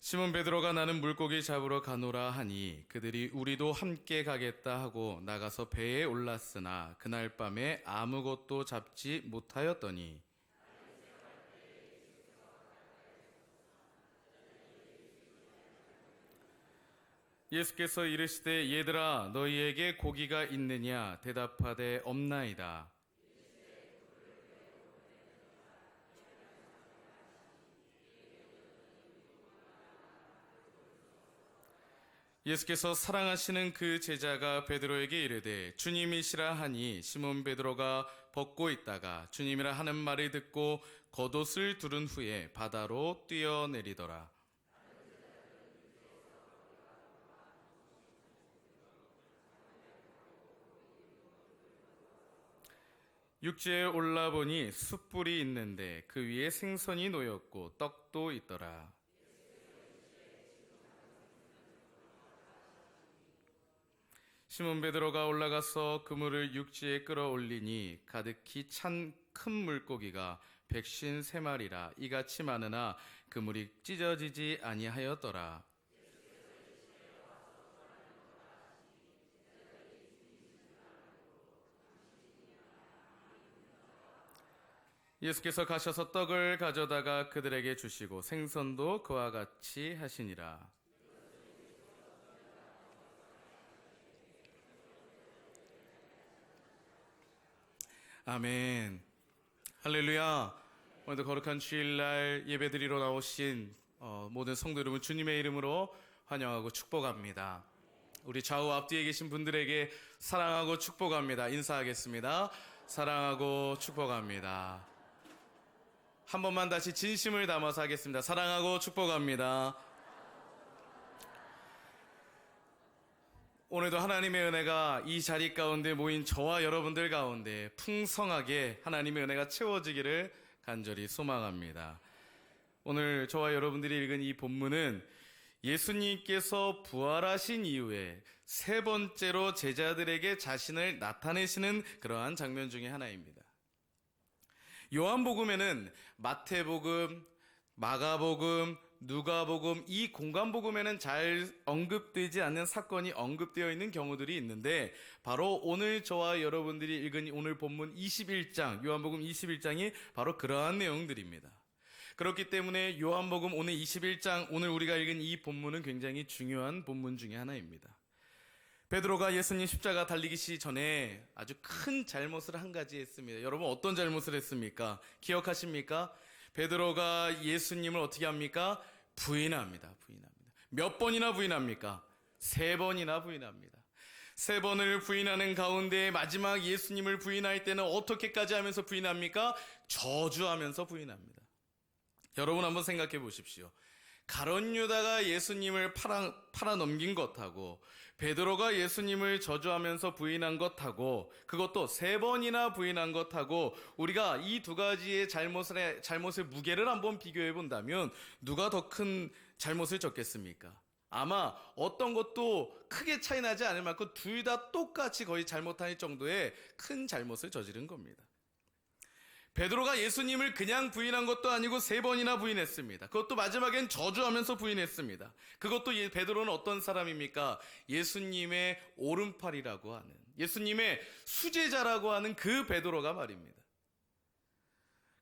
시몬 베드로가 나는 물고기 잡으러 가노라 하니 그들이 우리도 함께 가겠다 하고 나가서 배에 올랐으나 그날 밤에 아무것도 잡지 못하였더니 예수께서 이르시되 얘들아 너희에게 고기가 있느냐 대답하되 없나이다. 예수께서 사랑하시는 그 제자가 베드로에게 이르되 주님이시라 하니 시몬 베드로가 벗고 있다가 주님이라 하는 말을 듣고 겉옷을 두른 후에 바다로 뛰어내리더라. 육지에 올라보니 숯불이 있는데 그 위에 생선이 놓였고 떡도 있더라. 시몬 베드로가 올라가서 그물을 육지에 끌어올리니 가득히 찬 큰 물고기가 153마리라 이같이 많으나 그물이 찢어지지 아니하였더라. 예수께서 가셔서 떡을 가져다가 그들에게 주시고 생선도 그와 같이 하시니라. 아멘. 할렐루야. 오늘도 거룩한 주일날 예배드리러 나오신 모든 성도 여러분 주님의 이름으로 환영하고 축복합니다. 우리 좌우 앞뒤에 계신 분들에게 사랑하고 축복합니다. 인사하겠습니다. 사랑하고 축복합니다. 한 번만 다시 진심을 담아서 하겠습니다. 사랑하고 축복합니다. 오늘도 하나님의 은혜가 이 자리 가운데 모인 저와 여러분들 가운데 풍성하게 하나님의 은혜가 채워지기를 간절히 소망합니다. 오늘 저와 여러분들이 읽은 이 본문은 예수님께서 부활하신 이후에 세 번째로 제자들에게 자신을 나타내시는 그러한 장면 중에 하나입니다. 요한복음에는 마태복음, 마가복음, 누가복음 이 공간복음에는 잘 언급되지 않는 사건이 언급되어 있는 경우들이 있는데 바로 오늘 저와 여러분들이 읽은 오늘 본문 21장 요한복음 21장이 바로 그러한 내용들입니다. 그렇기 때문에 요한복음 오늘 21장 오늘 우리가 읽은 이 본문은 굉장히 중요한 본문 중에 하나입니다. 베드로가 예수님 십자가 달리기 전에 아주 큰 잘못을 한 가지 했습니다. 여러분 어떤 잘못을 했습니까? 기억하십니까? 베드로가 예수님을 어떻게 합니까? 부인합니다. 몇 번이나 부인합니까? 3번이나 부인합니다. 3번을 부인하는 가운데 마지막 예수님을 부인할 때는 어떻게까지 하면서 부인합니까? 저주하면서 부인합니다. 여러분 한번 생각해 보십시오. 가룟 유다가 예수님을 팔아 넘긴 것하고 베드로가 예수님을 저주하면서 부인한 것하고 그것도 3번이나 부인한 것하고 우리가 이 두 가지의 잘못의 무게를 한번 비교해 본다면 누가 더 큰 잘못을 졌겠습니까? 아마 어떤 것도 크게 차이 나지 않을 만큼 둘 다 똑같이 거의 잘못할 정도의 큰 잘못을 저지른 겁니다. 베드로가 예수님을 그냥 부인한 것도 아니고 3번이나 부인했습니다. 그것도 마지막엔 저주하면서 부인했습니다. 그것도 베드로는 어떤 사람입니까? 예수님의 오른팔이라고 하는 예수님의 수제자라고 하는 그 베드로가 말입니다.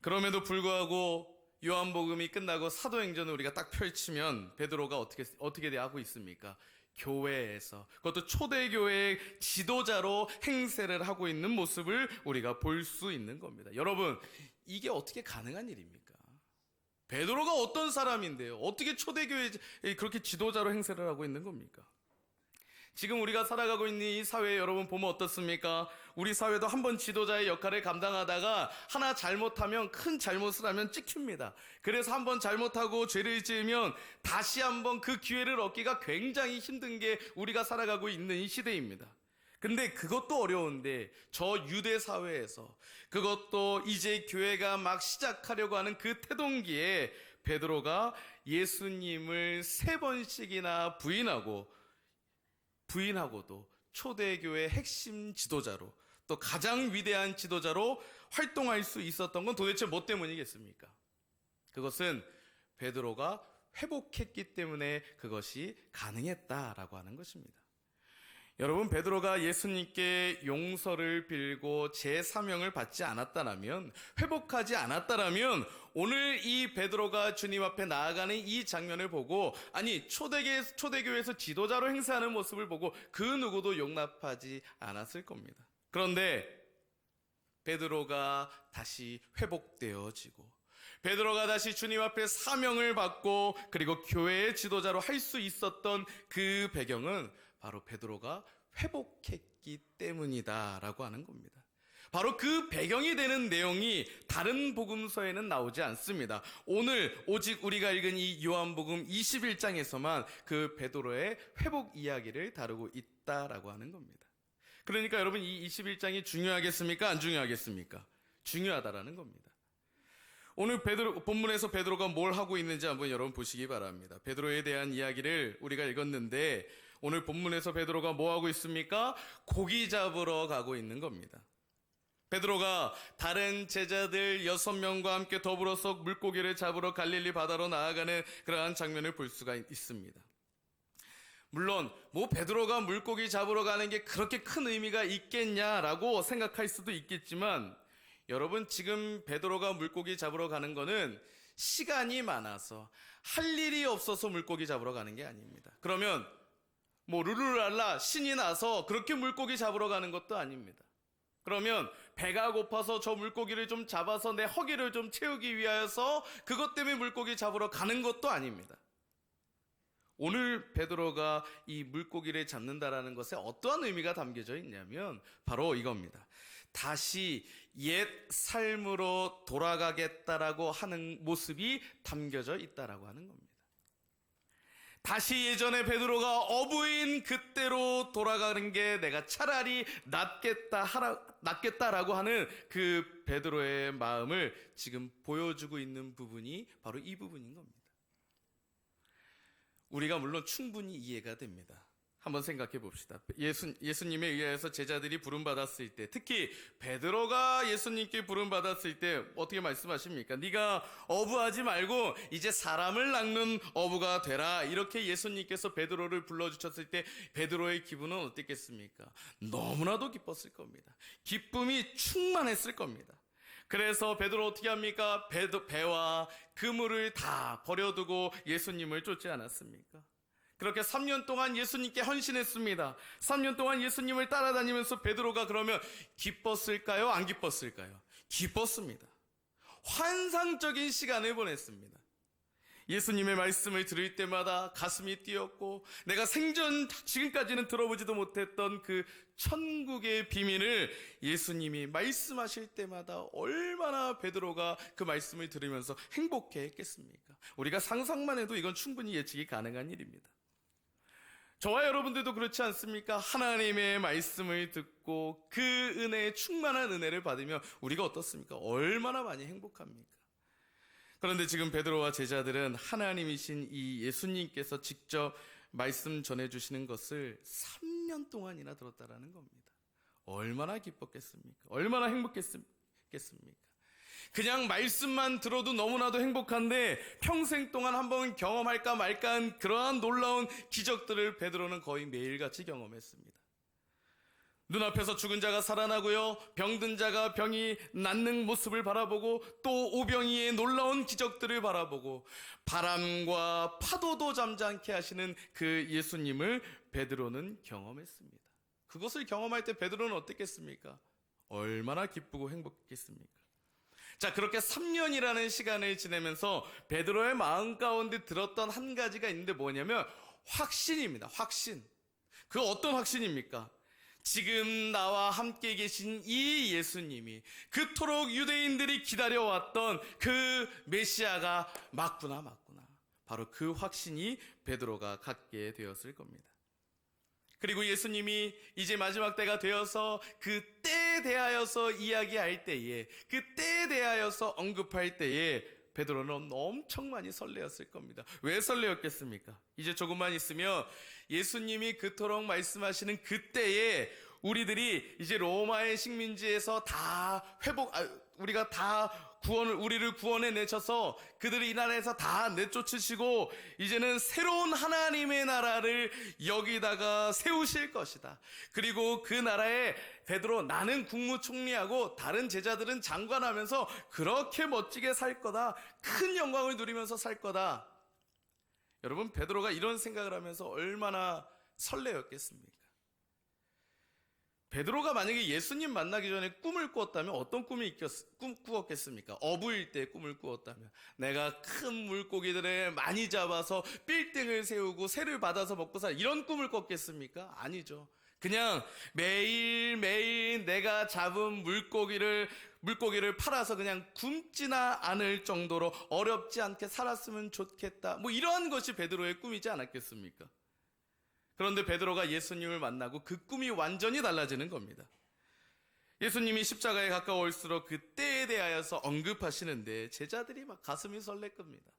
그럼에도 불구하고 요한복음이 끝나고 사도행전을 우리가 딱 펼치면 베드로가 어떻게 하고 있습니까? 교회에서 그것도 초대교회의 지도자로 행세를 하고 있는 모습을 우리가 볼 수 있는 겁니다. 여러분 이게 어떻게 가능한 일입니까? 베드로가 어떤 사람인데요? 어떻게 초대교회에 그렇게 지도자로 행세를 하고 있는 겁니까? 지금 우리가 살아가고 있는 이 사회에 여러분 보면 어떻습니까? 우리 사회도 한번 지도자의 역할을 감당하다가 하나 잘못하면 큰 잘못을 하면 찍힙니다. 그래서 한번 잘못하고 죄를 지으면 다시 한번 그 기회를 얻기가 굉장히 힘든 게 우리가 살아가고 있는 이 시대입니다. 근데 그것도 어려운데 저 유대 사회에서 그것도 이제 교회가 막 시작하려고 하는 그 태동기에 베드로가 예수님을 3번씩이나 부인하고도 초대교회 핵심 지도자로 또 가장 위대한 지도자로 활동할 수 있었던 건 도대체 뭐 때문이겠습니까? 그것은 베드로가 회복했기 때문에 그것이 가능했다라고 하는 것입니다. 여러분, 베드로가 예수님께 용서를 빌고 제 사명을 받지 않았다라면, 회복하지 않았다라면 오늘 이 베드로가 주님 앞에 나아가는 이 장면을 보고, 아니 초대교회에서 지도자로 행세하는 모습을 보고 그 누구도 용납하지 않았을 겁니다. 그런데 베드로가 다시 회복되어지고, 베드로가 다시 주님 앞에 사명을 받고, 그리고 교회의 지도자로 할 수 있었던 그 배경은 바로 베드로가 회복했기 때문이다라고 하는 겁니다. 바로 그 배경이 되는 내용이 다른 복음서에는 나오지 않습니다. 오늘 오직 우리가 읽은 이 요한복음 21장에서만 그 베드로의 회복 이야기를 다루고 있다라고 하는 겁니다. 그러니까 여러분, 이 21장이 중요하겠습니까? 안 중요하겠습니까? 중요하다라는 겁니다. 오늘 본문에서 베드로가 뭘 하고 있는지 한번 여러분 보시기 바랍니다. 베드로에 대한 이야기를 우리가 읽었는데, 오늘 본문에서 베드로가 뭐 하고 있습니까? 고기 잡으러 가고 있는 겁니다. 베드로가 다른 제자들 6명과 함께 더불어서 물고기를 잡으러 갈릴리 바다로 나아가는 그러한 장면을 볼 수가 있습니다. 물론 베드로가 물고기 잡으러 가는 게 그렇게 큰 의미가 있겠냐라고 생각할 수도 있겠지만, 여러분, 지금 베드로가 물고기 잡으러 가는 거는 시간이 많아서 할 일이 없어서 물고기 잡으러 가는 게 아닙니다. 그러면 룰루랄라 신이 나서 그렇게 물고기 잡으러 가는 것도 아닙니다. 그러면 배가 고파서 저 물고기를 좀 잡아서 내 허기를 좀 채우기 위하여서 그것 때문에 물고기 잡으러 가는 것도 아닙니다. 오늘 베드로가 이 물고기를 잡는다라는 것에 어떠한 의미가 담겨져 있냐면 바로 이겁니다. 다시 옛 삶으로 돌아가겠다라고 하는 모습이 담겨져 있다라고 하는 겁니다. 다시 예전에 베드로가 어부인 그때로 돌아가는 게 내가 차라리 낫겠다라고 하는 그 베드로의 마음을 지금 보여주고 있는 부분이 바로 이 부분인 겁니다. 우리가 물론 충분히 이해가 됩니다. 한번 생각해 봅시다. 예수님에 의해서 제자들이 부름받았을 때, 특히 베드로가 예수님께 부름받았을 때 어떻게 말씀하십니까? 네가 어부하지 말고 이제 사람을 낚는 어부가 되라, 이렇게 예수님께서 베드로를 불러주셨을 때 베드로의 기분은 어땠겠습니까? 너무나도 기뻤을 겁니다. 기쁨이 충만했을 겁니다. 그래서 베드로 어떻게 합니까? 배와 그물을 다 버려두고 예수님을 쫓지 않았습니까? 그렇게 3년 동안 예수님께 헌신했습니다. 3년 동안 예수님을 따라다니면서 베드로가 그러면 기뻤을까요? 안 기뻤을까요? 기뻤습니다. 환상적인 시간을 보냈습니다. 예수님의 말씀을 들을 때마다 가슴이 뛰었고, 내가 생전 지금까지는 들어보지도 못했던 그 천국의 비밀을 예수님이 말씀하실 때마다 얼마나 베드로가 그 말씀을 들으면서 행복해 했겠습니까? 우리가 상상만 해도 이건 충분히 예측이 가능한 일입니다. 저와 여러분들도 그렇지 않습니까? 하나님의 말씀을 듣고 그 은혜에 충만한 은혜를 받으면 우리가 어떻습니까? 얼마나 많이 행복합니까? 그런데 지금 베드로와 제자들은 하나님이신 이 예수님께서 직접 말씀 전해주시는 것을 3년 동안이나 들었다라는 겁니다. 얼마나 기뻤겠습니까? 얼마나 행복했겠습니까? 그냥 말씀만 들어도 너무나도 행복한데 평생 동안 한번 경험할까 말까한 그러한 놀라운 기적들을 베드로는 거의 매일같이 경험했습니다. 눈앞에서 죽은 자가 살아나고요, 병든 자가 병이 낫는 모습을 바라보고, 또 오병이의 놀라운 기적들을 바라보고, 바람과 파도도 잠잠케 하시는 그 예수님을 베드로는 경험했습니다. 그것을 경험할 때 베드로는 어땠겠습니까? 얼마나 기쁘고 행복했겠습니까? 자, 그렇게 3년이라는 시간을 지내면서 베드로의 마음 가운데 들었던 한 가지가 있는데 뭐냐면 확신입니다. 확신. 그 어떤 확신입니까? 지금 나와 함께 계신 이 예수님이 그토록 유대인들이 기다려왔던 그 메시아가 맞구나. 바로 그 확신이 베드로가 갖게 되었을 겁니다. 그리고 예수님이 이제 마지막 때가 되어서 그 때에 대하여서 이야기할 때에, 그 때에 대하여서 언급할 때에 베드로는 엄청 많이 설레었을 겁니다. 왜 설레었겠습니까? 이제 조금만 있으면 예수님이 그토록 말씀하시는 그때에 우리들이 이제 로마의 식민지에서 우리가 다 우리를 구원해 내셔서 그들을 이 나라에서 다 내쫓으시고 이제는 새로운 하나님의 나라를 여기다가 세우실 것이다. 그리고 그 나라에 베드로 나는 국무총리하고 다른 제자들은 장관하면서 그렇게 멋지게 살 거다. 큰 영광을 누리면서 살 거다. 여러분, 베드로가 이런 생각을 하면서 얼마나 설레었겠습니까? 베드로가 만약에 예수님 만나기 전에 꿈을 꾸었다면 어떤 꿈을 꾸었겠습니까? 어부일 때 꿈을 꾸었다면 내가 큰 물고기들을 많이 잡아서 빌딩을 세우고 새를 받아서 먹고 살 이런 꿈을 꿨겠습니까? 아니죠. 그냥 매일매일 내가 잡은 물고기를 팔아서 그냥 굶지나 않을 정도로 어렵지 않게 살았으면 좋겠다. 뭐 이러한 것이 베드로의 꿈이지 않았겠습니까? 그런데 베드로가 예수님을 만나고 그 꿈이 완전히 달라지는 겁니다. 예수님이 십자가에 가까울수록 그 때에 대하여서 언급하시는데 제자들이 막 가슴이 설렐 겁니다.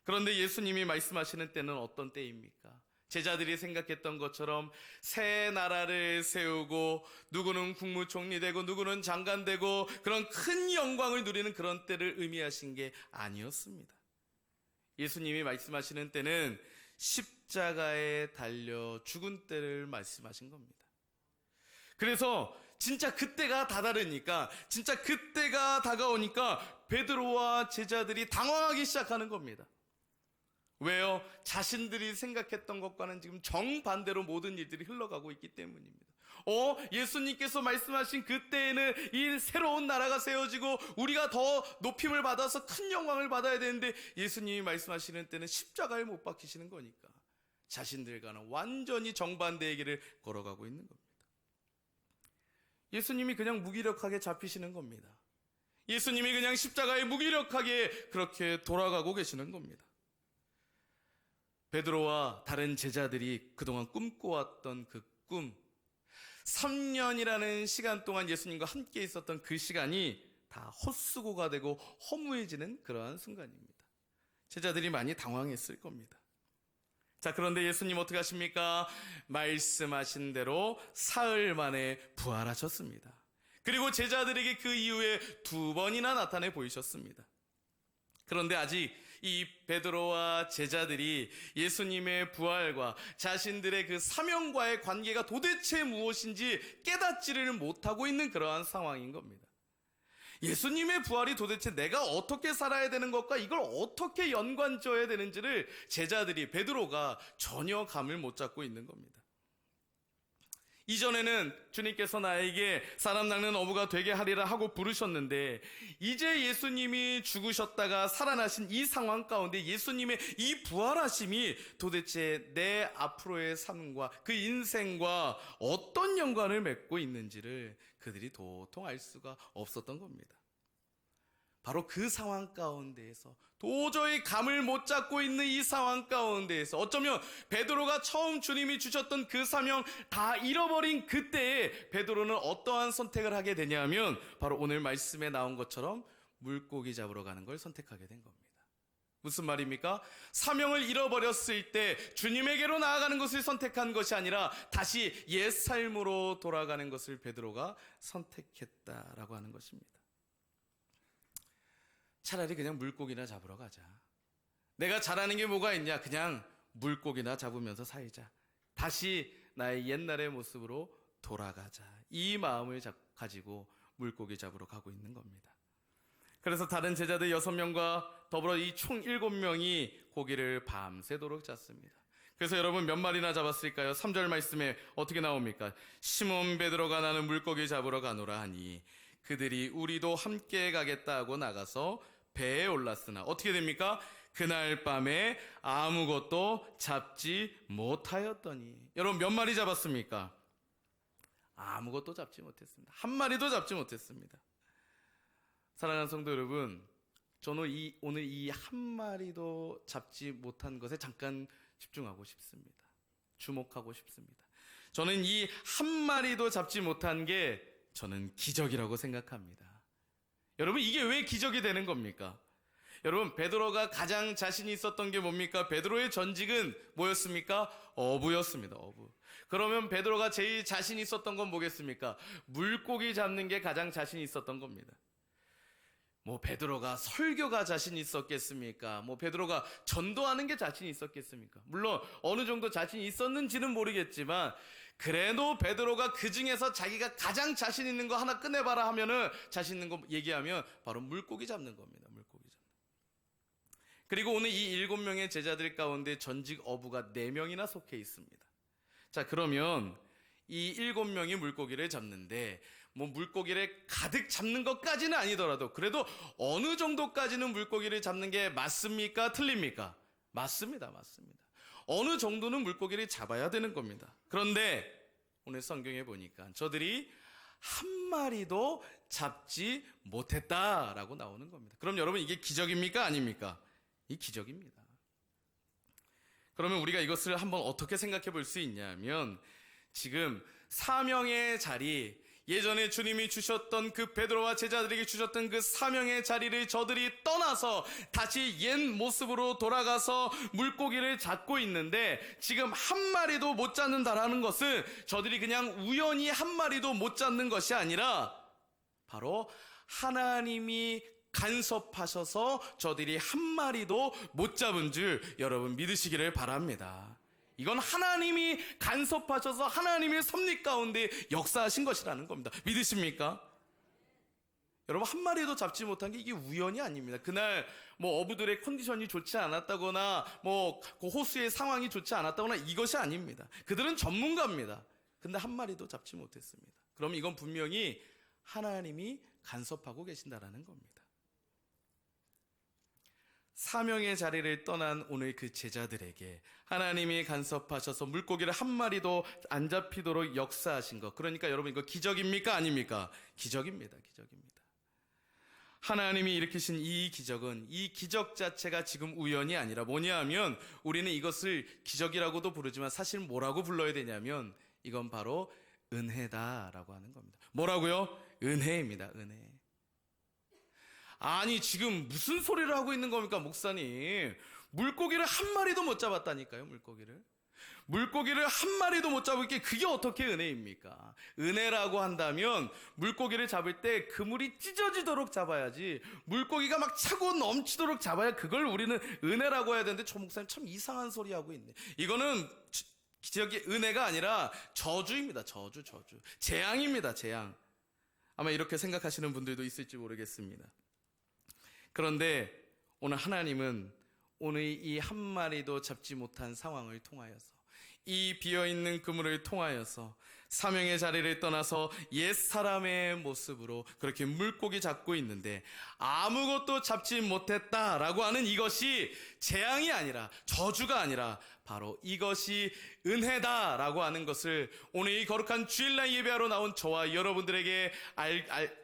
그런데 예수님이 말씀하시는 때는 어떤 때입니까? 제자들이 생각했던 것처럼 새 나라를 세우고 누구는 국무총리 되고 누구는 장관 되고 그런 큰 영광을 누리는 그런 때를 의미하신 게 아니었습니다. 예수님이 말씀하시는 때는 십자가에 달려 죽은 때를 말씀하신 겁니다. 그래서 진짜 그때가 다다르니까, 진짜 그때가 다가오니까 베드로와 제자들이 당황하기 시작하는 겁니다. 왜요? 자신들이 생각했던 것과는 지금 정반대로 모든 일들이 흘러가고 있기 때문입니다. 예수님께서 말씀하신 그때에는 이 새로운 나라가 세워지고 우리가 더 높임을 받아서 큰 영광을 받아야 되는데 예수님이 말씀하시는 때는 십자가에 못 박히시는 거니까 자신들과는 완전히 정반대의 길을 걸어가고 있는 겁니다. 예수님이 그냥 무기력하게 잡히시는 겁니다. 예수님이 그냥 십자가에 무기력하게 그렇게 돌아가고 계시는 겁니다. 베드로와 다른 제자들이 그동안 꿈꿔왔던 그 꿈, 3년이라는 시간 동안 예수님과 함께 있었던 그 시간이 다 헛수고가 되고 허무해지는 그러한 순간입니다. 제자들이 많이 당황했을 겁니다. 자, 그런데 예수님 어떻게 하십니까? 말씀하신 대로 사흘 만에 부활하셨습니다. 그리고 제자들에게 그 이후에 2번이나 나타내 보이셨습니다. 그런데 아직 이 베드로와 제자들이 예수님의 부활과 자신들의 그 사명과의 관계가 도대체 무엇인지 깨닫지를 못하고 있는 그러한 상황인 겁니다. 예수님의 부활이 도대체 내가 어떻게 살아야 되는 것과 이걸 어떻게 연관지어야 되는지를 제자들이, 베드로가 전혀 감을 못 잡고 있는 겁니다. 이전에는 주님께서 나에게 사람 낚는 어부가 되게 하리라 하고 부르셨는데 이제 예수님이 죽으셨다가 살아나신 이 상황 가운데 예수님의 이 부활하심이 도대체 내 앞으로의 삶과 그 인생과 어떤 연관을 맺고 있는지를 그들이 도통 알 수가 없었던 겁니다. 바로 그 상황 가운데에서 도저히 감을 못 잡고 있는 이 상황 가운데에서 어쩌면 베드로가 처음 주님이 주셨던 그 사명 다 잃어버린 그때에 베드로는 어떠한 선택을 하게 되냐면 바로 오늘 말씀에 나온 것처럼 물고기 잡으러 가는 걸 선택하게 된 겁니다. 무슨 말입니까? 사명을 잃어버렸을 때 주님에게로 나아가는 것을 선택한 것이 아니라 다시 옛 삶으로 돌아가는 것을 베드로가 선택했다라고 하는 것입니다. 차라리 그냥 물고기나 잡으러 가자. 내가 잘하는 게 뭐가 있냐? 그냥 물고기나 잡으면서 살자. 다시 나의 옛날의 모습으로 돌아가자. 이 마음을 가지고 물고기 잡으러 가고 있는 겁니다. 그래서 다른 제자들 6명과 더불어 이 총 7명이 고기를 밤새도록 잡습니다. 그래서 여러분 몇 마리나 잡았을까요? 3절 말씀에 어떻게 나옵니까? 시몬 베드로가 나는 물고기 잡으러 가노라 하니 그들이 우리도 함께 가겠다 하고 나가서 배에 올랐으나 어떻게 됩니까? 그날 밤에 아무것도 잡지 못하였더니. 여러분 몇 마리 잡았습니까? 아무것도 잡지 못했습니다. 한 마리도 잡지 못했습니다. 사랑하는 성도 여러분, 저는 오늘 이 한 마리도 잡지 못한 것에 잠깐 집중하고 싶습니다. 주목하고 싶습니다. 저는 이 한 마리도 잡지 못한 게 저는 기적이라고 생각합니다. 여러분 이게 왜 기적이 되는 겁니까? 여러분 베드로가 가장 자신이 있었던 게 뭡니까? 베드로의 전직은 뭐였습니까? 어부였습니다. 어부. 그러면 베드로가 제일 자신 있었던 건 뭐겠습니까? 물고기 잡는 게 가장 자신 있었던 겁니다. 뭐 베드로가 설교가 자신 있었겠습니까? 뭐 베드로가 전도하는 게 자신 있었겠습니까? 물론 어느 정도 자신이 있었는지는 모르겠지만 그래도 베드로가 그 중에서 자기가 가장 자신 있는 거 하나 꺼내봐라 하면은 자신 있는 거 얘기하면 바로 물고기 잡는 겁니다. 물고기 잡는. 그리고 오늘 이 7명의 제자들 가운데 전직 어부가 4명이나 속해 있습니다. 자, 그러면 이 7명이 물고기를 잡는데 뭐 물고기를 가득 잡는 것까지는 아니더라도 그래도 어느 정도까지는 물고기를 잡는 게 맞습니까? 틀립니까? 맞습니다. 맞습니다. 어느 정도는 물고기를 잡아야 되는 겁니다. 그런데 오늘 성경에 보니까 저들이 한 마리도 잡지 못했다라고 나오는 겁니다. 그럼 여러분 이게 기적입니까? 아닙니까? 이 기적입니다. 그러면 우리가 이것을 한번 어떻게 생각해 볼 수 있냐면 지금 사명의 자리, 예전에 주님이 주셨던 그 베드로와 제자들에게 주셨던 그 사명의 자리를 저들이 떠나서 다시 옛 모습으로 돌아가서 물고기를 잡고 있는데 지금 한 마리도 못 잡는다라는 것은 저들이 그냥 우연히 한 마리도 못 잡는 것이 아니라 바로 하나님이 간섭하셔서 저들이 한 마리도 못 잡은 줄 여러분 믿으시기를 바랍니다. 이건 하나님이 간섭하셔서 하나님의 섭리 가운데 역사하신 것이라는 겁니다. 믿으십니까? 여러분 한 마리도 잡지 못한 게 이게 우연이 아닙니다. 그날 뭐 어부들의 컨디션이 좋지 않았다거나 뭐 그 호수의 상황이 좋지 않았다거나 이것이 아닙니다. 그들은 전문가입니다. 근데 한 마리도 잡지 못했습니다. 그럼 이건 분명히 하나님이 간섭하고 계신다라는 겁니다. 사명의 자리를 떠난 오늘 그 제자들에게 하나님이 간섭하셔서 물고기를 한 마리도 안 잡히도록 역사하신 것. 그러니까 여러분 이거 기적입니까? 아닙니까? 기적입니다. 기적입니다. 하나님이 일으키신 이 기적은 이 기적 자체가 지금 우연이 아니라 뭐냐 하면 우리는 이것을 기적이라고도 부르지만 사실 뭐라고 불러야 되냐면 이건 바로 은혜다라고 하는 겁니다. 뭐라고요? 은혜입니다. 은혜. 아니 지금 무슨 소리를 하고 있는 겁니까 목사님? 물고기를 한 마리도 못 잡았다니까요. 물고기를 한 마리도 못 잡을 게 그게 어떻게 은혜입니까? 은혜라고 한다면 물고기를 잡을 때 그물이 찢어지도록 잡아야지 물고기가 막 차고 넘치도록 잡아야 그걸 우리는 은혜라고 해야 되는데 저 목사님 참 이상한 소리 하고 있네. 이거는 기적의 은혜가 아니라 저주입니다. 저주. 재앙입니다. 재앙. 아마 이렇게 생각하시는 분들도 있을지 모르겠습니다. 그런데 오늘 하나님은 오늘 이 한 마리도 잡지 못한 상황을 통하여서 이 비어있는 그물을 통하여서 사명의 자리를 떠나서 옛사람의 모습으로 그렇게 물고기 잡고 있는데 아무것도 잡지 못했다라고 하는 이것이 재앙이 아니라 저주가 아니라 바로 이것이 은혜다라고 하는 것을 오늘 이 거룩한 주일날 예배하러 나온 저와 여러분들에게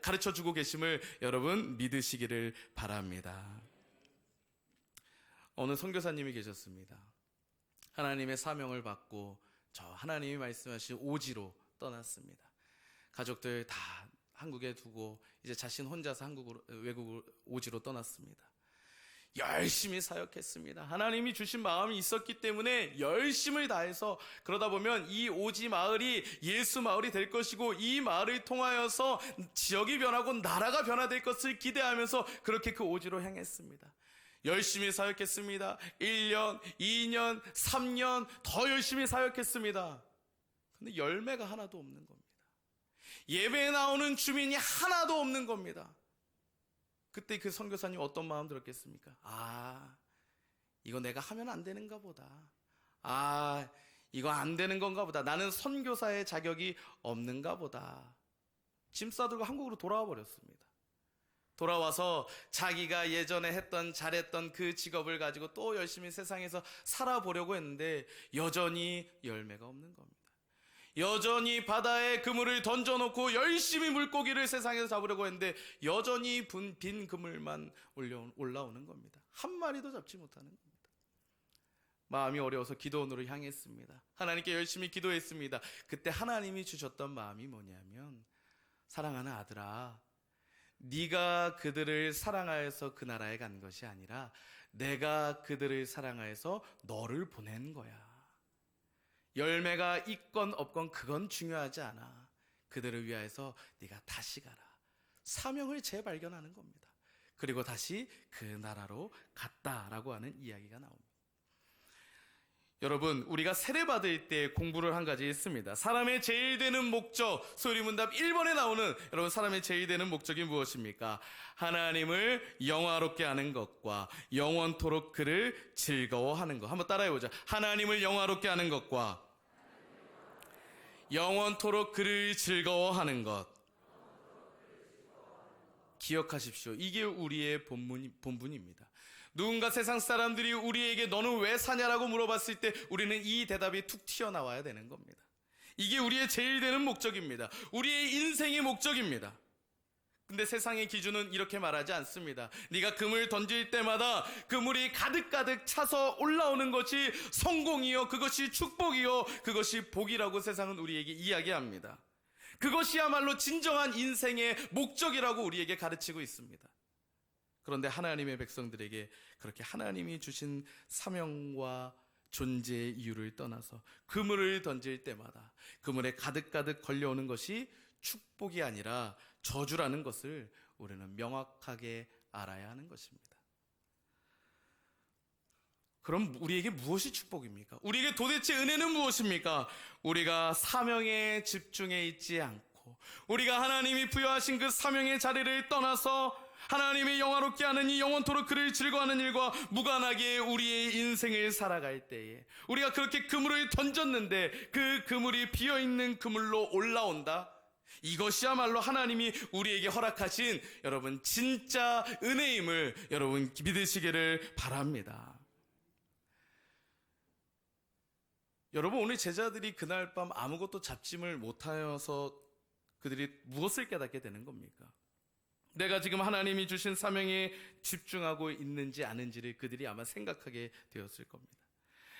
가르쳐주고 계심을 여러분 믿으시기를 바랍니다. 어느 선교사님이 계셨습니다. 하나님의 사명을 받고 저 하나님이 말씀하신 오지로 떠났습니다. 가족들 다 한국에 두고 이제 자신 혼자서 외국으로 오지로 떠났습니다. 열심히 사역했습니다. 하나님이 주신 마음이 있었기 때문에 열심을 다해서 그러다 보면 이 오지 마을이 예수 마을이 될 것이고 이 마을을 통하여서 지역이 변하고 나라가 변화될 것을 기대하면서 그렇게 그 오지로 향했습니다. 열심히 사역했습니다. 1년, 2년, 3년 더 열심히 사역했습니다. 근데 열매가 하나도 없는 겁니다. 예배에 나오는 주민이 하나도 없는 겁니다. 그때 그 선교사님 어떤 마음 들었겠습니까? 이거 내가 하면 안 되는가 보다. 이거 안 되는 건가 보다. 나는 선교사의 자격이 없는가 보다. 짐 싸들고 한국으로 돌아와 버렸습니다. 돌아와서 자기가 예전에 잘했던 그 직업을 가지고 또 열심히 세상에서 살아보려고 했는데 여전히 열매가 없는 겁니다. 여전히 바다에 그물을 던져놓고 열심히 물고기를 세상에서 잡으려고 했는데 여전히 빈 그물만 올라오는 겁니다. 한 마리도 잡지 못하는 겁니다. 마음이 어려워서 기도원으로 향했습니다. 하나님께 열심히 기도했습니다. 그때 하나님이 주셨던 마음이 뭐냐면 사랑하는 아들아, 네가 그들을 사랑하여서 그 나라에 간 것이 아니라 내가 그들을 사랑하여서 너를 보낸 거야. 열매가 있건 없건 그건 중요하지 않아. 그들을 위하여서 네가 다시 가라. 사명을 재발견하는 겁니다. 그리고 다시 그 나라로 갔다라고 하는 이야기가 나옵니다. 여러분, 우리가 세례받을 때 공부를 한 가지 있습니다. 사람의 제일 되는 목적, 소리문답 1번에 나오는 여러분 사람의 제일 되는 목적이 무엇입니까? 하나님을 영화롭게 하는 것과 영원토록 그를 즐거워하는 것. 한번 따라해보자. 하나님을 영화롭게 하는 것과 영원토록 그를 즐거워하는 것. 기억하십시오. 이게 우리의 본분입니다. 누군가 세상 사람들이 우리에게 너는 왜 사냐라고 물어봤을 때 우리는 이 대답이 툭 튀어나와야 되는 겁니다. 이게 우리의 제일 되는 목적입니다. 우리의 인생의 목적입니다. 근데 세상의 기준은 이렇게 말하지 않습니다. 네가 그물 던질 때마다 그물이 가득가득 차서 올라오는 것이 성공이요, 그것이 축복이요, 그것이 복이라고 세상은 우리에게 이야기합니다. 그것이야말로 진정한 인생의 목적이라고 우리에게 가르치고 있습니다. 그런데 하나님의 백성들에게 그렇게 하나님이 주신 사명과 존재의 이유를 떠나서 그물을 던질 때마다 그물에 가득가득 걸려오는 것이 축복이 아니라 저주라는 것을 우리는 명확하게 알아야 하는 것입니다. 그럼 우리에게 무엇이 축복입니까? 우리에게 도대체 은혜는 무엇입니까? 우리가 사명에 집중해 있지 않고 우리가 하나님이 부여하신 그 사명의 자리를 떠나서 하나님의 영화롭게 하는 이 영원토록 그를 즐거워하는 일과 무관하게 우리의 인생을 살아갈 때에 우리가 그렇게 그물을 던졌는데 그 그물이 비어있는 그물로 올라온다? 이것이야말로 하나님이 우리에게 허락하신 여러분 진짜 은혜임을 여러분 믿으시기를 바랍니다. 여러분, 오늘 제자들이 그날 밤 아무것도 잡짐을 못하여서 그들이 무엇을 깨닫게 되는 겁니까? 내가 지금 하나님이 주신 사명에 집중하고 있는지 아닌지를 그들이 아마 생각하게 되었을 겁니다.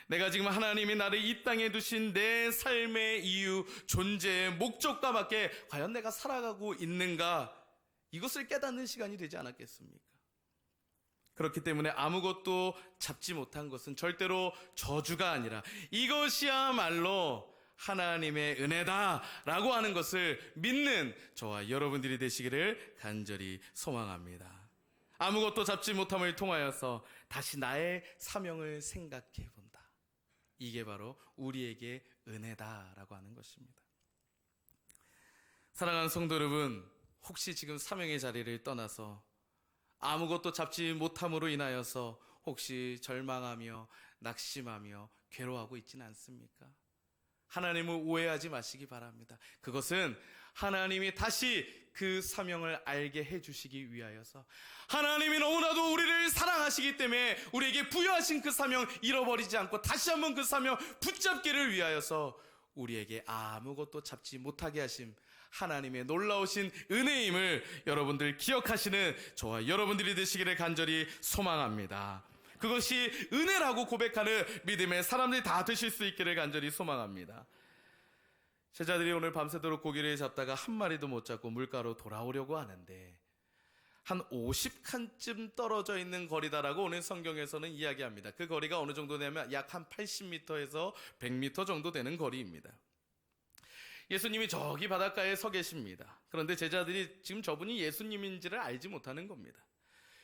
내가 지금 하나님이 나를 이 땅에 두신 내 삶의 이유, 존재의 목적과 맞게 과연 내가 살아가고 있는가? 이것을 깨닫는 시간이 되지 않았겠습니까? 그렇기 때문에 아무것도 잡지 못한 것은 절대로 저주가 아니라 이것이야말로 하나님의 은혜다라고 하는 것을 믿는 저와 여러분들이 되시기를 간절히 소망합니다. 아무것도 잡지 못함을 통하여서 다시 나의 사명을 생각해 본다. 이게 바로 우리에게 은혜다라고 하는 것입니다. 사랑하는 성도 여러분, 혹시 지금 사명의 자리를 떠나서 아무것도 잡지 못함으로 인하여서 혹시 절망하며 낙심하며 괴로워하고 있지는 않습니까? 하나님을 오해하지 마시기 바랍니다. 그것은 하나님이 다시 그 사명을 알게 해주시기 위하여서 하나님이 너무나도 우리를 사랑하시기 때문에 우리에게 부여하신 그 사명 잃어버리지 않고 다시 한번 그 사명 붙잡기를 위하여서 우리에게 아무것도 잡지 못하게 하심 하나님의 놀라우신 은혜임을 여러분들 기억하시는 저와 여러분들이 되시기를 간절히 소망합니다. 그것이 은혜라고 고백하는 믿음의 사람들이 다 되실 수 있기를 간절히 소망합니다. 제자들이 오늘 밤새도록 고기를 잡다가 한 마리도 못 잡고 물가로 돌아오려고 하는데 한 50칸쯤 떨어져 있는 거리다라고 오늘 성경에서는 이야기합니다. 그 거리가 어느 정도 되면 약 한 80m에서 100m 정도 되는 거리입니다. 예수님이 저기 바닷가에 서 계십니다. 그런데 제자들이 지금 저분이 예수님인지를 알지 못하는 겁니다.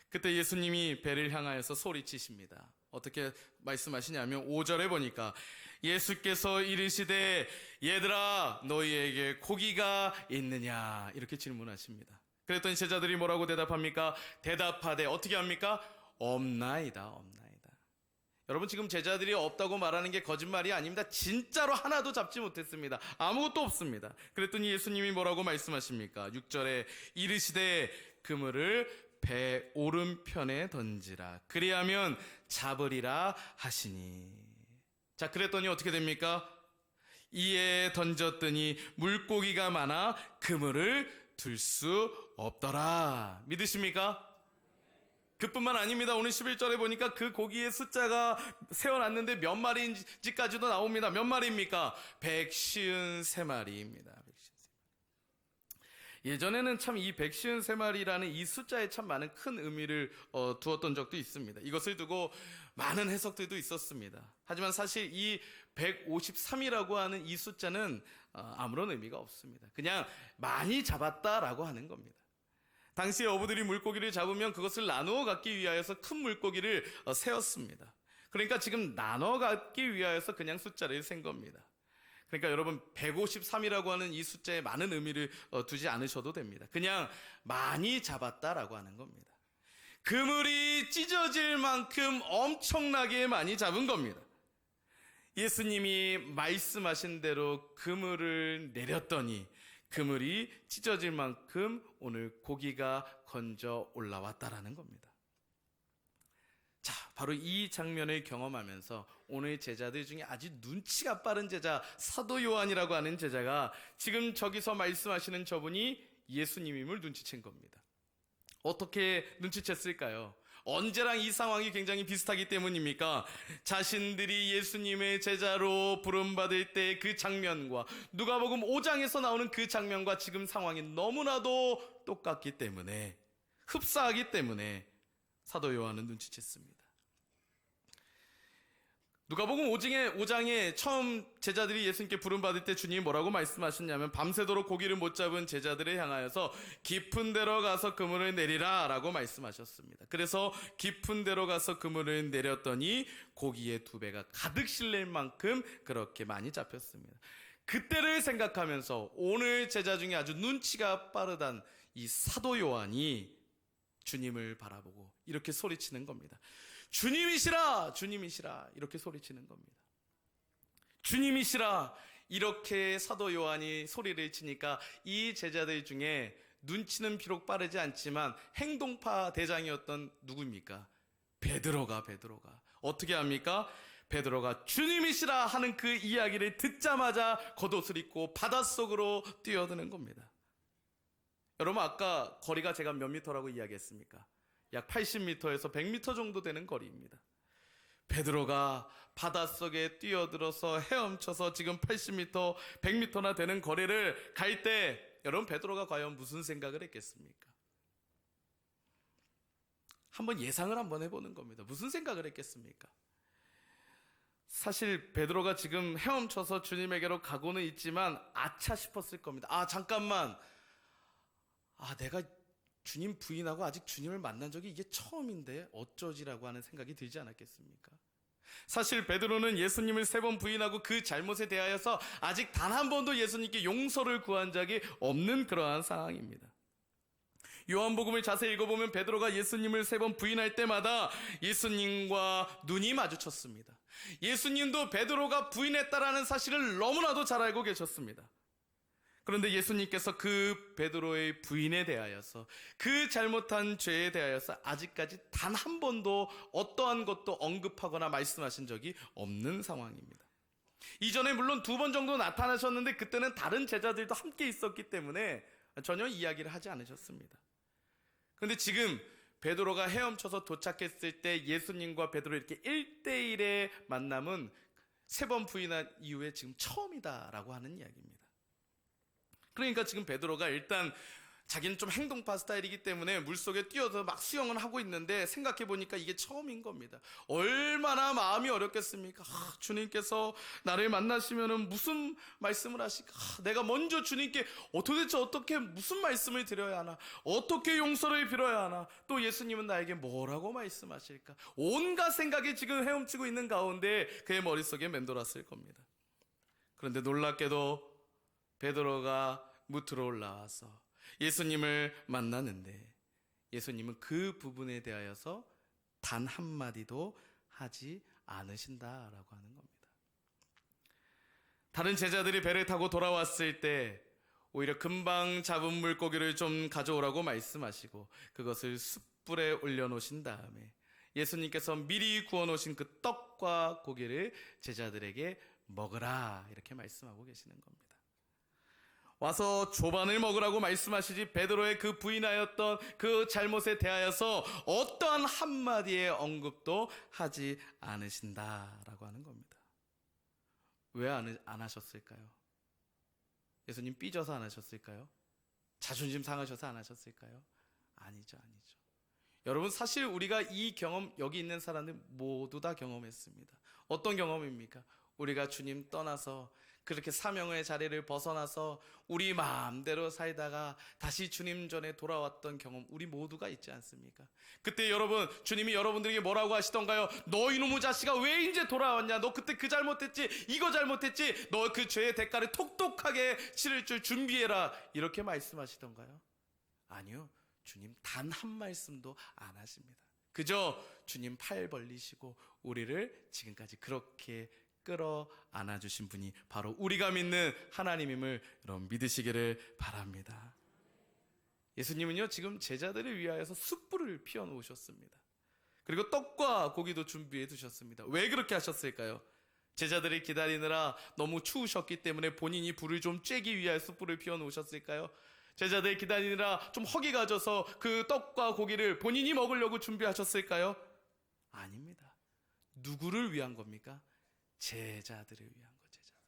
그때 예수님이 배를 향하여서 소리치십니다. 어떻게 말씀하시냐면 5절에 보니까 예수께서 이르시되 얘들아 너희에게 고기가 있느냐 이렇게 질문하십니다. 그랬더니 제자들이 뭐라고 대답합니까? 대답하되 어떻게 합니까? 없나이다 없나이다. 여러분 지금 제자들이 없다고 말하는 게 거짓말이 아닙니다. 진짜로 하나도 잡지 못했습니다. 아무것도 없습니다. 그랬더니 예수님이 뭐라고 말씀하십니까? 6절에 이르시되 그물을 배 오른편에 던지라 그리하면 잡으리라 하시니. 자, 그랬더니 어떻게 됩니까? 이에 던졌더니 물고기가 많아 그물을 들 수 없더라. 믿으십니까? 그뿐만 아닙니다. 오늘 11절에 보니까 그 고기의 숫자가 세워놨는데 몇 마리인지까지도 나옵니다. 몇 마리입니까? 153마리입니다. 예전에는 참 이 153마리라는 이 숫자에 참 많은 큰 의미를 두었던 적도 있습니다. 이것을 두고 많은 해석들도 있었습니다. 하지만 사실 이 153이라고 하는 이 숫자는 아무런 의미가 없습니다. 그냥 많이 잡았다라고 하는 겁니다. 당시 어부들이 물고기를 잡으면 그것을 나누어 갖기 위하여서 큰 물고기를 세었습니다. 그러니까 지금 나눠 갖기 위하여서 그냥 숫자를 센 겁니다. 그러니까 여러분 153이라고 하는 이 숫자에 많은 의미를 두지 않으셔도 됩니다. 그냥 많이 잡았다라고 하는 겁니다. 그물이 찢어질 만큼 엄청나게 많이 잡은 겁니다. 예수님이 말씀하신 대로 그물을 내렸더니 그물이 찢어질 만큼 오늘 고기가 건져 올라왔다라는 겁니다. 자, 바로 이 장면을 경험하면서 오늘 제자들 중에 아주 눈치가 빠른 제자 사도 요한이라고 하는 제자가 지금 저기서 말씀하시는 저분이 예수님임을 눈치챈 겁니다. 어떻게 눈치챘을까요? 언제랑 이 상황이 굉장히 비슷하기 때문입니까? 자신들이 예수님의 제자로 부름받을 때 그 장면과 누가복음 5장에서 나오는 그 장면과 지금 상황이 너무나도 똑같기 때문에, 흡사하기 때문에 사도 요한은 눈치챘습니다. 누가복음 5장에 처음 제자들이 예수님께 부름받을 때 주님이 뭐라고 말씀하셨냐면 밤새도록 고기를 못 잡은 제자들을 향하여서 깊은 데로 가서 그물을 내리라 라고 말씀하셨습니다. 그래서 깊은 데로 가서 그물을 내렸더니 고기의 2배가 가득 실릴 만큼 그렇게 많이 잡혔습니다. 그때를 생각하면서 오늘 제자 중에 아주 눈치가 빠르단 이 사도 요한이 주님을 바라보고 이렇게 소리치는 겁니다. 주님이시라, 주님이시라, 이렇게 소리치는 겁니다. 주님이시라, 이렇게 사도 요한이 소리를 치니까 이 제자들 중에 눈치는 비록 빠르지 않지만 행동파 대장이었던 누구입니까? 베드로가 어떻게 합니까? 베드로가 주님이시라 하는 그 이야기를 듣자마자 겉옷을 입고 바닷속으로 뛰어드는 겁니다. 여러분, 아까 거리가 제가 몇 미터라고 이야기했습니까? 약 80m에서 100m 정도 되는 거리입니다. 베드로가 바닷속에 뛰어들어서 헤엄쳐서 지금 80m, 100m나 되는 거리를 갈 때 여러분, 베드로가 과연 무슨 생각을 했겠습니까? 한번 예상을 한번 해보는 겁니다. 무슨 생각을 했겠습니까? 사실 베드로가 지금 헤엄쳐서 주님에게로 가고는 있지만 아차 싶었을 겁니다. 아, 잠깐만, 내가 주님 부인하고 아직 주님을 만난 적이 이게 처음인데 어쩌지라고 하는 생각이 들지 않았겠습니까? 사실 베드로는 예수님을 3번 부인하고 그 잘못에 대하여서 아직 단 한 번도 예수님께 용서를 구한 적이 없는 그러한 상황입니다. 요한복음을 자세히 읽어보면 베드로가 예수님을 3번 부인할 때마다 예수님과 눈이 마주쳤습니다. 예수님도 베드로가 부인했다라는 사실을 너무나도 잘 알고 계셨습니다. 그런데 예수님께서 그 베드로의 부인에 대하여서, 그 잘못한 죄에 대하여서 아직까지 단 한 번도 어떠한 것도 언급하거나 말씀하신 적이 없는 상황입니다. 이전에 물론 2번 정도 나타나셨는데 그때는 다른 제자들도 함께 있었기 때문에 전혀 이야기를 하지 않으셨습니다. 그런데 지금 베드로가 헤엄쳐서 도착했을 때 예수님과 베드로 이렇게 1대1의 만남은 3번 부인한 이후에 지금 처음이다라고 하는 이야기입니다. 그러니까 지금 베드로가 일단 자기는 좀 행동파 스타일이기 때문에 물속에 뛰어서 막 수영을 하고 있는데 생각해보니까 이게 처음인 겁니다. 얼마나 마음이 어렵겠습니까? 주님께서 나를 만나시면 무슨 말씀을 하실까? 내가 먼저 주님께 도대체 어떻게 무슨 말씀을 드려야 하나? 어떻게 용서를 빌어야 하나? 또 예수님은 나에게 뭐라고 말씀하실까? 온갖 생각이 지금 헤엄치고 있는 가운데 그의 머릿속에 맴돌았을 겁니다. 그런데 놀랍게도 베드로가 무트로 올라와서 예수님을 만나는데 예수님은 그 부분에 대하여서 단 한마디도 하지 않으신다라고 하는 겁니다. 다른 제자들이 배를 타고 돌아왔을 때 오히려 금방 잡은 물고기를 좀 가져오라고 말씀하시고 그것을 숯불에 올려놓으신 다음에 예수님께서 미리 구워놓으신 그 떡과 고기를 제자들에게 먹으라 이렇게 말씀하고 계시는 겁니다. 와서 조반을 먹으라고 말씀하시지 베드로의 그 부인하였던 그 잘못에 대하여서 어떠한 한마디의 언급도 하지 않으신다라고 하는 겁니다. 왜 안 하셨을까요? 예수님 삐져서 안 하셨을까요? 자존심 상하셔서 안 하셨을까요? 아니죠. 여러분, 사실 우리가 이 경험, 여기 있는 사람들 모두 다 경험했습니다. 어떤 경험입니까? 우리가 주님 떠나서 그렇게 사명의 자리를 벗어나서 우리 마음대로 살다가 다시 주님 전에 돌아왔던 경험 우리 모두가 있지 않습니까? 그때 여러분, 주님이 여러분들에게 뭐라고 하시던가요? 너 이놈의 자식아 왜 이제 돌아왔냐? 너 그때 그 잘못했지, 이거 잘못했지, 너 그 죄의 대가를 톡톡하게 치를 줄 준비해라, 이렇게 말씀하시던가요? 아니요, 주님 단 한 말씀도 안 하십니다. 그저 주님 팔 벌리시고 우리를 지금까지 그렇게 끌어 안아주신 분이 바로 우리가 믿는 하나님임을 여러분 믿으시기를 바랍니다. 예수님은요, 지금 제자들을 위하여서 숯불을 피워놓으셨습니다. 그리고 떡과 고기도 준비해 두셨습니다. 왜 그렇게 하셨을까요? 제자들을 기다리느라 너무 추우셨기 때문에 본인이 불을 좀 쬐기 위하여 숯불을 피워놓으셨을까요? 제자들 기다리느라 좀 허기가 져서 그 떡과 고기를 본인이 먹으려고 준비하셨을까요? 아닙니다. 누구를 위한 겁니까? 제자들을 위한 거. 제자들.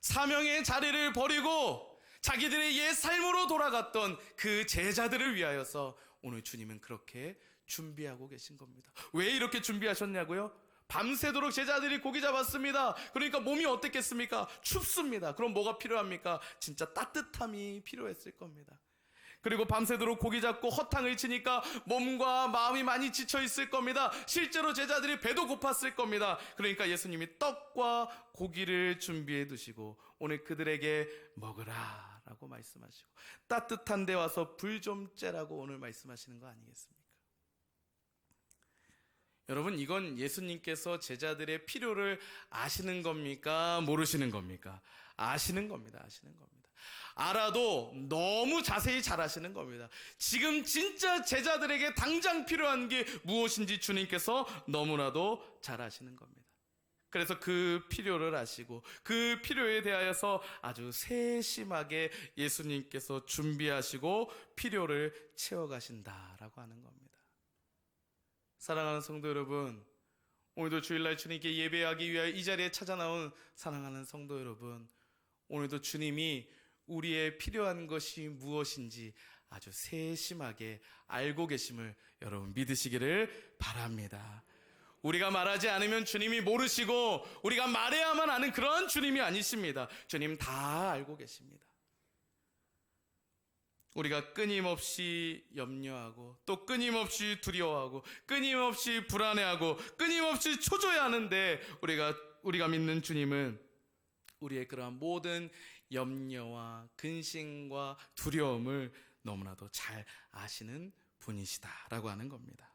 사명의 자리를 버리고 자기들의 옛 삶으로 돌아갔던 그 제자들을 위하여서 오늘 주님은 그렇게 준비하고 계신 겁니다. 왜 이렇게 준비하셨냐고요? 밤새도록 제자들이 고기 잡았습니다. 그러니까 몸이 어땠겠습니까? 춥습니다. 그럼 뭐가 필요합니까? 진짜 따뜻함이 필요했을 겁니다. 그리고 밤새도록 고기 잡고 허탕을 치니까 몸과 마음이 많이 지쳐 있을 겁니다. 실제로 제자들이 배도 고팠을 겁니다. 그러니까 예수님이 떡과 고기를 준비해 두시고 오늘 그들에게 먹으라 라고 말씀하시고 따뜻한 데 와서 불 좀 쬐라고 오늘 말씀하시는 거 아니겠습니까? 여러분, 이건 예수님께서 제자들의 필요를 아시는 겁니까? 모르시는 겁니까? 아시는 겁니다. 아시는 겁니다. 알아도 너무 자세히 잘 아시는 겁니다. 지금 진짜 제자들에게 당장 필요한 게 무엇인지 주님께서 너무나도 잘 아시는 겁니다. 그래서 그 필요를 아시고 그 필요에 대하여서 아주 세심하게 예수님께서 준비하시고 필요를 채워가신다라고 하는 겁니다. 사랑하는 성도 여러분, 오늘도 주일날 주님께 예배하기 위하여 이 자리에 찾아 나온 사랑하는 성도 여러분, 오늘도 주님이 우리의 필요한 것이 무엇인지 아주 세심하게 알고 계심을 여러분 믿으시기를 바랍니다. 우리가 말하지 않으면 주님이 모르시고 우리가 말해야만 아는 그런 주님이 아니십니다. 주님 다 알고 계십니다. 우리가 끊임없이 염려하고 또 끊임없이 두려워하고 끊임없이 불안해하고 끊임없이 초조해하는데 우리가 믿는 주님은 우리의 그러한 모든 염려와 근심과 두려움을 너무나도 잘 아시는 분이시다라고 하는 겁니다.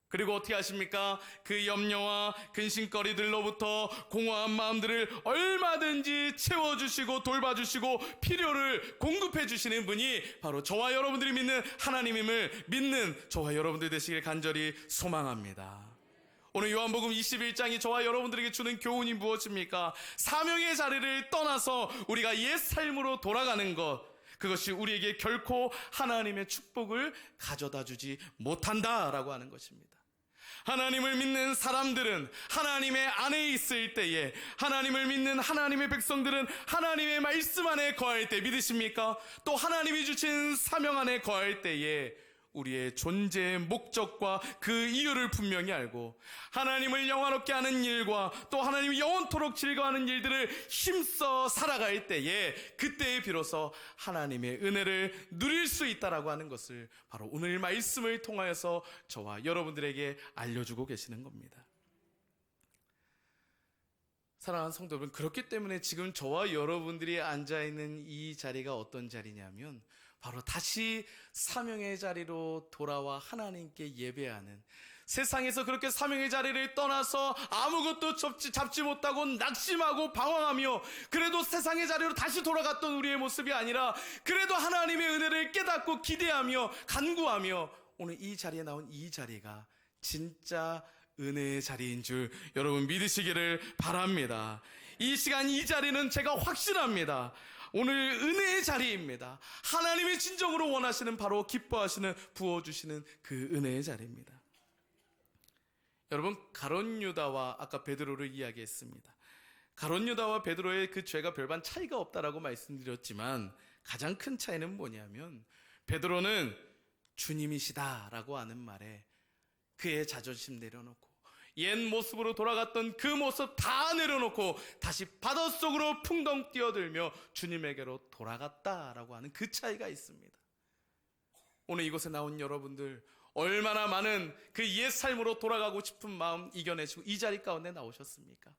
그리고 어떻게 하십니까? 그 염려와 근심거리들로부터 공허한 마음들을 얼마든지 채워주시고 돌봐주시고 필요를 공급해주시는 분이 바로 저와 여러분들이 믿는 하나님임을 믿는 저와 여러분들 되시길 간절히 소망합니다. 오늘 요한복음 21장이 저와 여러분들에게 주는 교훈이 무엇입니까? 사명의 자리를 떠나서 우리가 옛 삶으로 돌아가는 것, 그것이 우리에게 결코 하나님의 축복을 가져다 주지 못한다라고 하는 것입니다. 하나님을 믿는 사람들은 하나님의 안에 있을 때에, 하나님을 믿는 하나님의 백성들은 하나님의 말씀 안에 거할 때, 믿으십니까? 또 하나님이 주신 사명 안에 거할 때에 우리의 존재의 목적과 그 이유를 분명히 알고 하나님을 영화롭게 하는 일과 또 하나님이 영원토록 즐거워하는 일들을 힘써 살아갈 때에 그때에 비로소 하나님의 은혜를 누릴 수 있다라고 하는 것을 바로 오늘 말씀을 통하여서 저와 여러분들에게 알려주고 계시는 겁니다. 사랑하는 성도 여러분, 그렇기 때문에 지금 저와 여러분들이 앉아있는 이 자리가 어떤 자리냐면 바로 다시 사명의 자리로 돌아와 하나님께 예배하는, 세상에서 그렇게 사명의 자리를 떠나서 아무것도 잡지 못하고 낙심하고 방황하며 그래도 세상의 자리로 다시 돌아갔던 우리의 모습이 아니라 그래도 하나님의 은혜를 깨닫고 기대하며 간구하며 오늘 이 자리에 나온 이 자리가 진짜 은혜의 자리인 줄 여러분 믿으시기를 바랍니다. 이 시간 이 자리는 제가 확신합니다. 오늘 은혜의 자리입니다. 하나님이 진정으로 원하시는, 바로 기뻐하시는, 부어주시는 그 은혜의 자리입니다. 여러분, 가룟 유다와 아까 베드로를 이야기했습니다. 가룟 유다와 베드로의 그 죄가 별반 차이가 없다라고 말씀드렸지만 가장 큰 차이는 뭐냐면 베드로는 주님이시다라고 하는 말에 그의 자존심 내려놓고 옛 모습으로 돌아갔던 그 모습 다 내려놓고 다시 바닷속으로 풍덩 뛰어들며 주님에게로 돌아갔다라고 하는 그 차이가 있습니다. 오늘 이곳에 나온 여러분들 얼마나 많은 그 옛 삶으로 돌아가고 싶은 마음 이겨내시고 이 자리 가운데 나오셨습니까?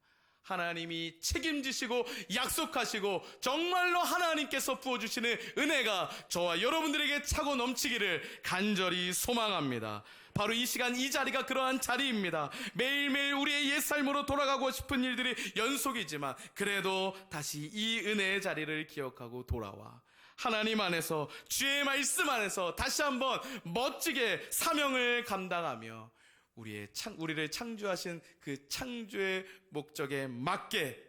하나님이 책임지시고 약속하시고 정말로 하나님께서 부어주시는 은혜가 저와 여러분들에게 차고 넘치기를 간절히 소망합니다. 바로 이 시간 이 자리가 그러한 자리입니다. 매일매일 우리의 옛 삶으로 돌아가고 싶은 일들이 연속이지만 그래도 다시 이 은혜의 자리를 기억하고 돌아와 하나님 안에서 주의 말씀 안에서 다시 한번 멋지게 사명을 감당하며 우리를 창조하신 그 창조의 목적에 맞게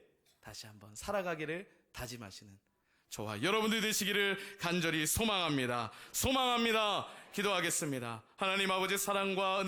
다시 한번 살아가기를 다짐하시는 저와 여러분들 되시기를 간절히 소망합니다. 기도하겠습니다. 하나님 아버지 사랑과 은혜